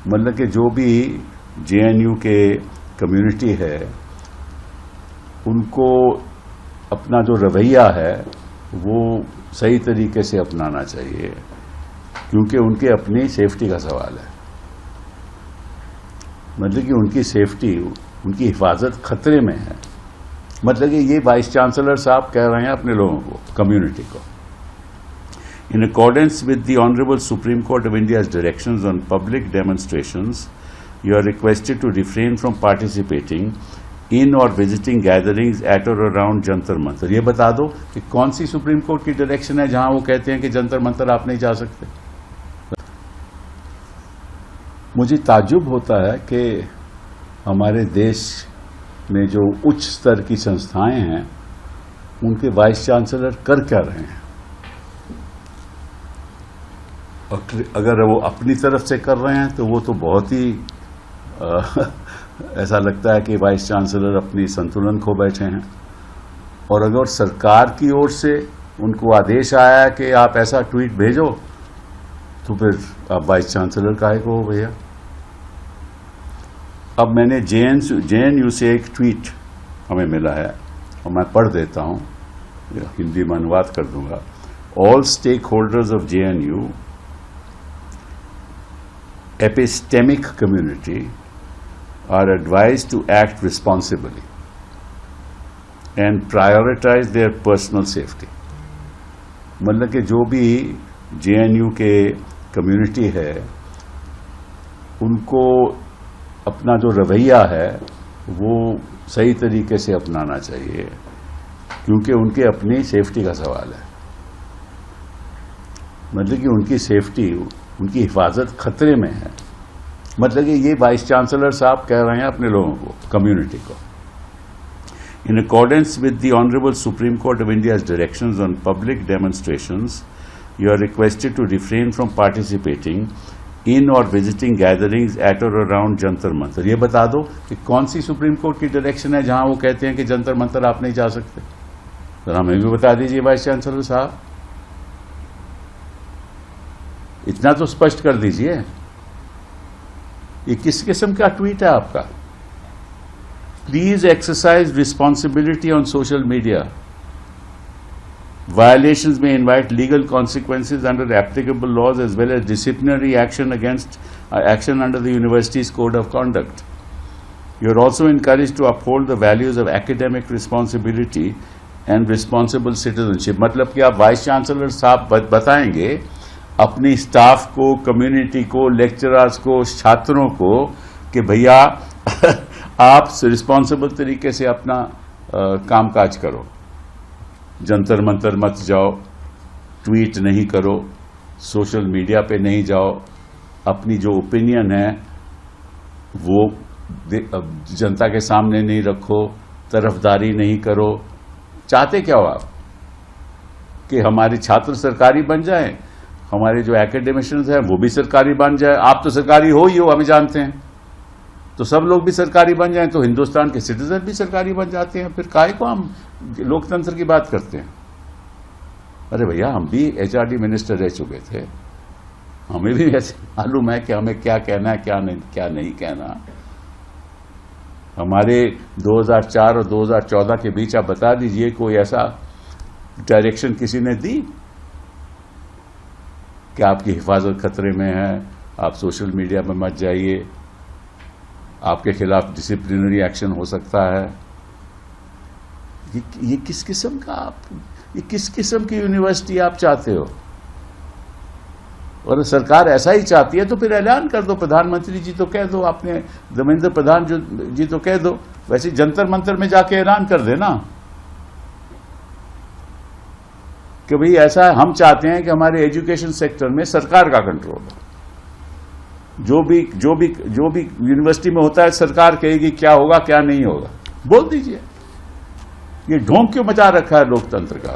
मतलब कि जो भी जेएनयू के कम्युनिटी है उनको अपना जो रवैया है वो सही तरीके से अपनाना चाहिए, क्योंकि उनके अपनी सेफ्टी का सवाल है। मतलब कि उनकी सेफ्टी, उनकी हिफाजत खतरे में है। मतलब कि ये वाइस चांसलर साहब कह रहे हैं अपने लोगों को, कम्युनिटी को। In accordance with the Honorable Supreme Court of India's directions on public demonstrations, you are requested to refrain from participating in or visiting gatherings at or around Jantar Mantar. ये बता दो कि कौन सी सुप्रीम कोर्ट की डायरेक्शन है जहां वो कहते हैं कि जंतर मंतर आप नहीं जा सकते। मुझे ताज्जुब होता है कि हमारे देश में जो उच्च स्तर की संस्थाएं हैं उनके वाइस चांसलर कर क्या रहे हैं। और अगर वो अपनी तरफ से कर रहे हैं तो वो तो बहुत ही ऐसा लगता है कि वाइस चांसलर अपनी संतुलन खो बैठे हैं। और अगर सरकार की ओर से उनको आदेश आया है कि आप ऐसा ट्वीट भेजो, तो फिर आप वाइस चांसलर काहे को हो भैया। अब मैंने जेएनयू से एक ट्वीट हमें मिला है और मैं पढ़ देता हूं, हिंदी में अनुवाद कर दूंगा। All stakeholders of JNU epistemic community are advised to act responsibly and prioritize their personal safety। मतलब कि जो भी जेएनयू के कम्युनिटी है उनको अपना जो रवैया है वो सही तरीके से अपनाना चाहिए, क्योंकि उनके अपनी सेफ्टी का सवाल है। मतलब कि उनकी सेफ्टी, उनकी हिफाजत खतरे में है। मतलब कि ये वाइस चांसलर साहब कह रहे हैं अपने लोगों को, कम्युनिटी को। In accordance with the honourable Supreme Court of India's directions on public demonstrations, you are requested to refrain from participating in और विजिटिंग गैदरिंग्स एट और अराउंड जंतर मंतर। ये बता दो कि कौन सी सुप्रीम कोर्ट की डायरेक्शन है जहां वो कहते हैं कि जंतर मंतर आप नहीं जा सकते। तो हमें भी बता दीजिए वाइस चांसलर साहब, इतना तो स्पष्ट कर दीजिए। ये किस किस्म का ट्वीट है आपका। Please exercise responsibility on social media. Violations may invite legal consequences under applicable laws as well as disciplinary action action under the university's code of conduct. You are also encouraged to uphold the values of academic responsibility and responsible citizenship। मतलब कि आप vice chancellor साहब बताएंगे अपनी staff को, community को, lecturers को, छात्रों को कि भैया आप रिस्पॉन्सिबल तरीके से अपना कामकाज करो, जंतर मंतर मत जाओ, ट्वीट नहीं करो, सोशल मीडिया पे नहीं जाओ, अपनी जो ओपिनियन है वो जनता के सामने नहीं रखो, तरफदारी नहीं करो। चाहते क्या हो आप कि हमारे छात्र सरकारी बन जाएं, हमारे जो एकेडमिशियंस हैं वो भी सरकारी बन जाए। आप तो सरकारी हो ही हो, हमें जानते हैं। तो सब लोग भी सरकारी बन जाएं तो हिंदुस्तान के सिटीजन भी सरकारी बन जाते हैं। फिर काहे को हम लोकतंत्र की बात करते हैं। अरे भैया, हम भी एचआरडी मिनिस्टर रह चुके थे, हमें भी ऐसे मालूम है कि हमें क्या कहना है, क्या नहीं कहना। हमारे 2004 और 2014 के बीच आप बता दीजिए कोई ऐसा डायरेक्शन किसी ने दी कि आपकी हिफाजत खतरे में है, आप सोशल मीडिया में मत जाइए, आपके खिलाफ डिसिप्लिनरी एक्शन हो सकता है। ये किस किस्म का ये किस किस्म की यूनिवर्सिटी आप चाहते हो। और सरकार ऐसा ही चाहती है तो फिर ऐलान कर दो, प्रधानमंत्री जी तो कह दो, आपने धर्मेंद्र प्रधान जी तो कह दो, वैसे जंतर मंतर में जाके ऐलान कर देना कि भाई ऐसा है, हम चाहते हैं कि हमारे एजुकेशन सेक्टर में सरकार का कंट्रोल हो। जो भी यूनिवर्सिटी में होता है सरकार कहेगी क्या होगा क्या नहीं होगा, बोल दीजिए। ये ढोंग क्यों मचा रखा है लोकतंत्र का।